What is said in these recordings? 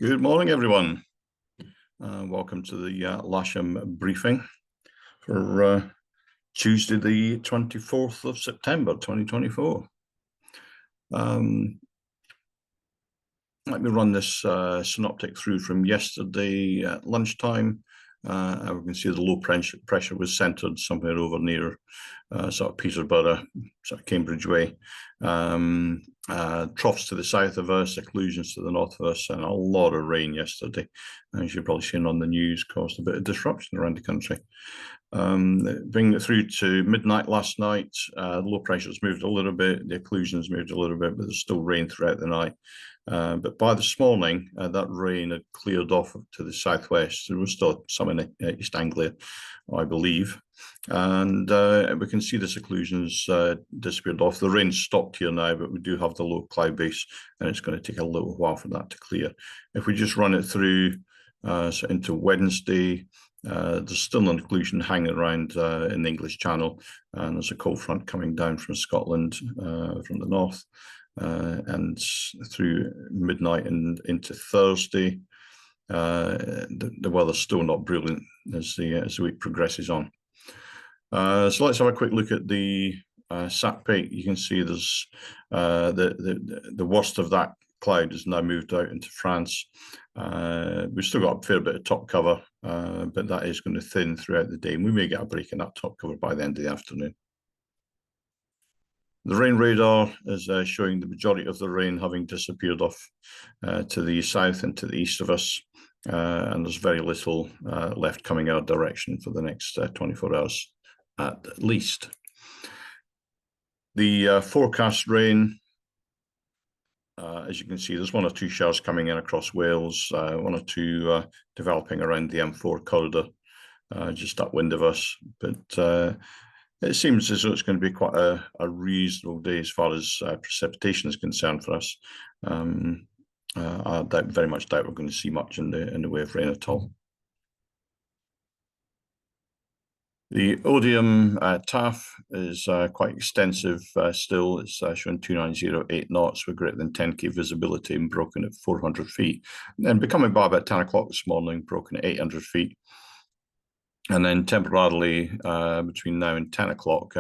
Good morning, everyone. Welcome to the Lasham briefing for Tuesday, the 24th of September, 2024. Let me run this synoptic through from yesterday at lunchtime. We can see the low pressure was centred somewhere over near sort of Peterborough, sort of Cambridge way. Troughs to the south of us, occlusions to the north of us, and a lot of rain yesterday. As you've probably seen on the news, caused a bit of disruption around the country. Bringing it through to midnight last night, low pressure's moved a little bit, the occlusions moved a little bit, but there's still rain throughout the night. But by this morning, that rain had cleared off to the southwest. There was still some in East Anglia, I believe. And we can see the occlusions disappeared off. The rain stopped here now, but we do have the low cloud base, and it's going to take a little while for that to clear. If we just run it through so into Wednesday, there's still an occlusion hanging around in the English Channel, and there's a cold front coming down from Scotland from the north. And through midnight and into Thursday, the weather's still not brilliant as the week progresses on. So let's have a quick look at the sat peak. You can see there's the worst of that cloud has now moved out into France. We've still got a fair bit of top cover, but that is going to thin throughout the day, and we may get a break in that top cover by the end of the afternoon. The rain radar is showing the majority of the rain having disappeared off to the south and to the east of us, and there's very little left coming our direction for the next 24 hours at least. The forecast rain, as you can see, there's one or two showers coming in across Wales, one or two developing around the M4 corridor, just upwind of us, but it seems as though it's going to be quite a reasonable day as far as precipitation is concerned for us. I very much doubt we're going to see much in the way of rain at all. The Odium TAF is quite extensive still. It's showing 2908 knots with greater than 10k visibility and broken at 400 feet. And becoming by about 10 o'clock this morning, broken at 800 feet. And then temporarily between now and 10 o'clock,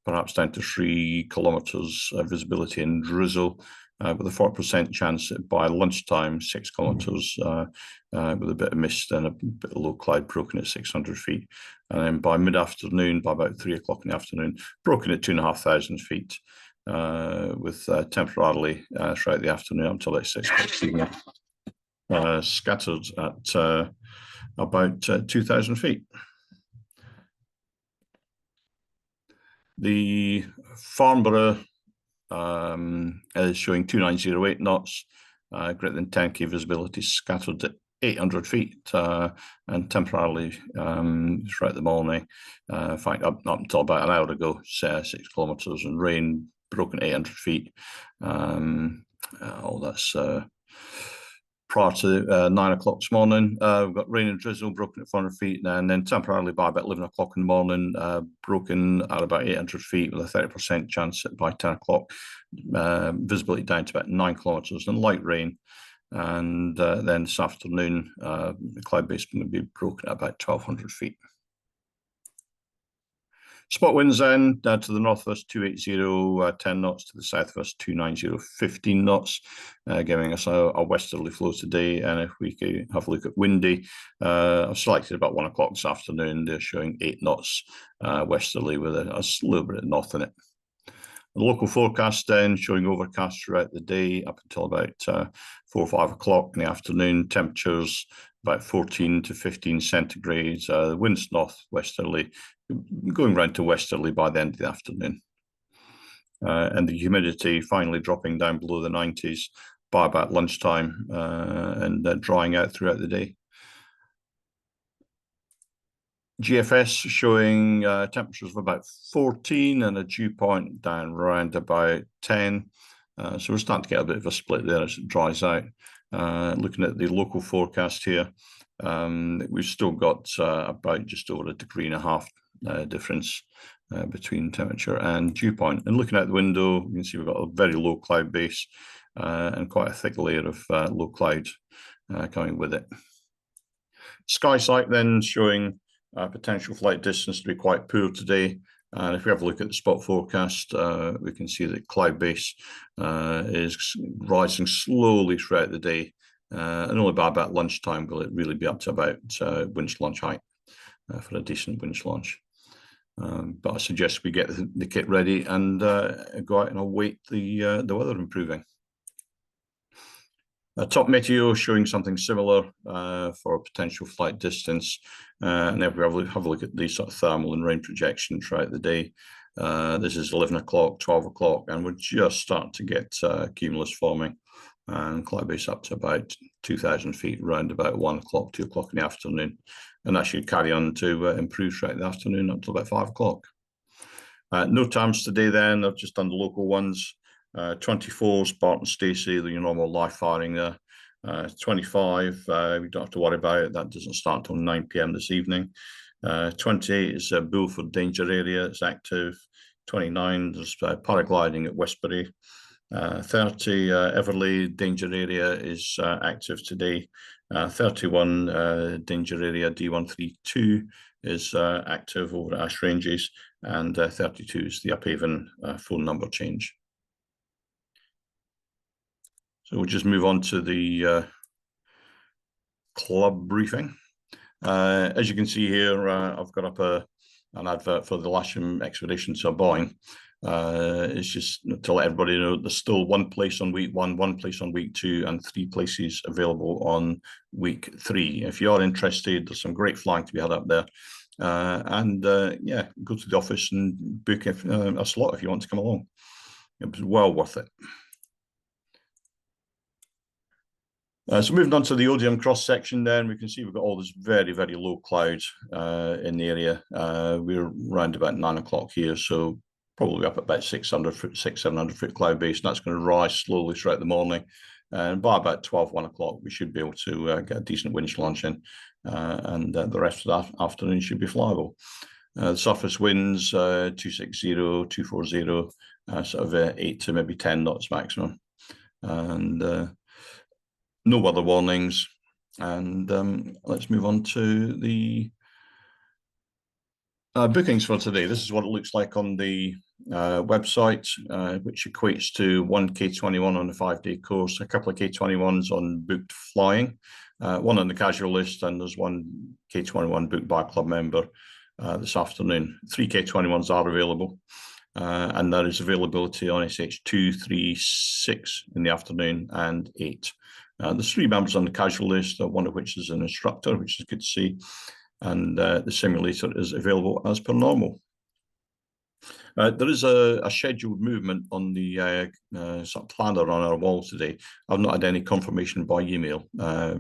perhaps down to 3 kilometres visibility and drizzle, with a 40% chance that by lunchtime, 6 kilometres with a bit of mist and a bit of low cloud broken at 600 feet. And then by mid-afternoon, by about 3 o'clock in the afternoon, broken at 2,500 feet, with temporarily throughout the afternoon until like 6 o'clock evening, scattered at about 2,000 feet. The Farnborough is showing 2908 knots, greater than 10k visibility, scattered at 800 feet, and temporarily throughout the morning, in fact, up until about an hour ago, 6 kilometres, and rain broken 800 feet. All that's prior to 9 o'clock this morning. We've got rain and drizzle broken at 400 feet, and then temporarily by about 11 o'clock in the morning, broken at about 800 feet with a 30% chance that by 10 o'clock, visibility down to about 9 kilometres and light rain. And then this afternoon, the cloud base is going to be broken at about 1,200 feet. Spot winds then to the north of us 280 10 knots, to the south of us 290 15 knots, giving us a westerly flow today. And if we could have a look at windy, I've selected about 1 o'clock this afternoon. They're showing 8 knots westerly with a little bit of north in it. The local forecast then showing overcast throughout the day up until about 4 or 5 o'clock in the afternoon. Temperatures about 14 to 15 centigrade. The winds northwesterly, going round to westerly by the end of the afternoon. And the humidity finally dropping down below the 90s by about lunchtime, and drying out throughout the day. GFS showing temperatures of about 14 and a dew point down around about 10. So we're starting to get a bit of a split there as it dries out. Looking at the local forecast here, we've still got about just over 1.5 degrees difference between temperature and dew point. And looking out the window, you can see we've got a very low cloud base and quite a thick layer of low cloud coming with it. Sky sight then showing potential flight distance to be quite poor today. And if we have a look at the spot forecast, we can see that cloud base is rising slowly throughout the day. And only by about lunchtime will it really be up to about winch launch height for a decent winch launch. But I suggest we get the kit ready and go out and await the weather improving. Top Meteo showing something similar for potential flight distance. And then we have a look at the sort of thermal and rain projection throughout the day. This is 11 o'clock, 12 o'clock, and we're just starting to get cumulus forming. And cloud base up to about 2,000 feet, around about 1 o'clock, 2 o'clock in the afternoon. And that should carry on to improve throughout the afternoon up to about 5 o'clock. No times today then, I've just done the local ones. 24 Spartan Stacy, your normal live firing there. 25, we don't have to worry about it. That doesn't start until 9 p.m. this evening. 28 is Bulford Danger Area. It's active. 29, there's paragliding at Westbury. 30, Everley Danger Area is active today. 31, Danger Area D132 is active over at Ash Ranges. And 32 is the Uphaven phone number change. So we'll just move on to the club briefing. As you can see here, I've got up an advert for the Lasham expedition to Boyne. It's just to let everybody know there's still one place on week 1, one place on week 2, and 3 places available on week 3. If you are interested, there's some great flying to be had up there. Yeah, go to the office and book a slot if you want to come along. It was well worth it. So moving on to the Odium cross section, then we can see we've got all this very, very low cloud in the area. We're around about 9 o'clock here, so probably up at about 600 foot, 700 foot cloud base. And that's going to rise slowly throughout the morning. And by about 12, 1 o'clock, we should be able to get a decent winch launch in. And the rest of that afternoon should be flyable. The surface winds, 260, 240, sort of 8 to maybe 10 knots maximum. And no weather warnings. And let's move on to the bookings for today. This is what it looks like on the website, which equates to 1 K21 on a 5-day course, a couple of K21s on booked flying, one on the casual list, and there's 1 K21 booked by a club member this afternoon. 3 K21s are available. And there is availability on SH2, 3, 6 in the afternoon, and 8. There's 3 members on the casual list, one of which is an instructor, which is good to see. And the simulator is available as per normal. There is a scheduled movement on the sort of planner on our wall today. I've not had any confirmation by email,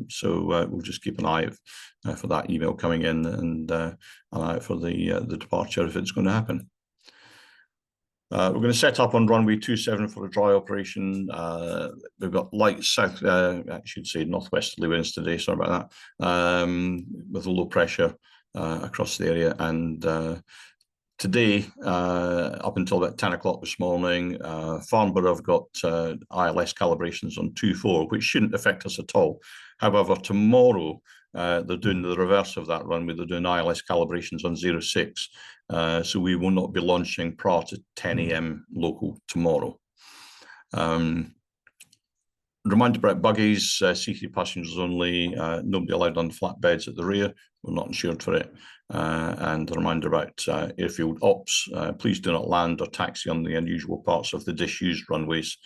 so we'll just keep an eye out for that email coming in, and an eye out for the departure if it's going to happen. We're going to set up on runway 27 for a dry operation. We've got light south, I should say northwesterly winds today, sorry about that, with a low pressure across the area. And today, up until about 10 o'clock this morning, Farnborough have got ILS calibrations on 2.4, which shouldn't affect us at all. However, tomorrow, they're doing the reverse of that runway. They're doing ILS calibrations on 0.6. So we will not be launching prior to 10 a.m. local tomorrow. Reminder about buggies, C3 passengers only, nobody allowed on the flatbeds at the rear. We're not insured for it. And a reminder about airfield ops. Please do not land or taxi on the unusual parts of the disused runways,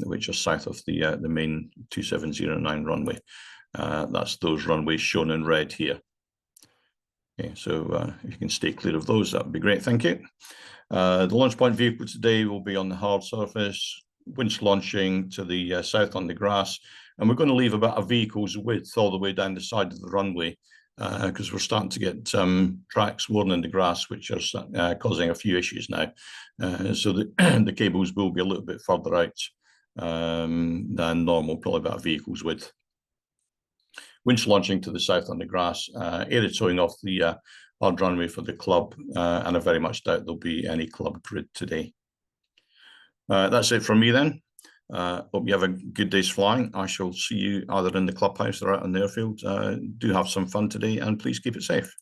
which are south of the main 2709 runway. That's those runways shown in red here. Okay, so if you can stay clear of those, that would be great. Thank you. The launch point vehicle today will be on the hard surface, winch launching to the south on the grass, and we're going to leave about a vehicle's width all the way down the side of the runway because we're starting to get tracks worn in the grass, which are causing a few issues now. So the cables will be a little bit further out than normal, probably about a vehicle's width. Winch launching to the south on the grass, area towing off the hard runway for the club, and I very much doubt there'll be any club grid today. That's it from me then. Hope you have a good day's flying. I shall see you either in the clubhouse or out in the airfield. Do have some fun today, and please keep it safe.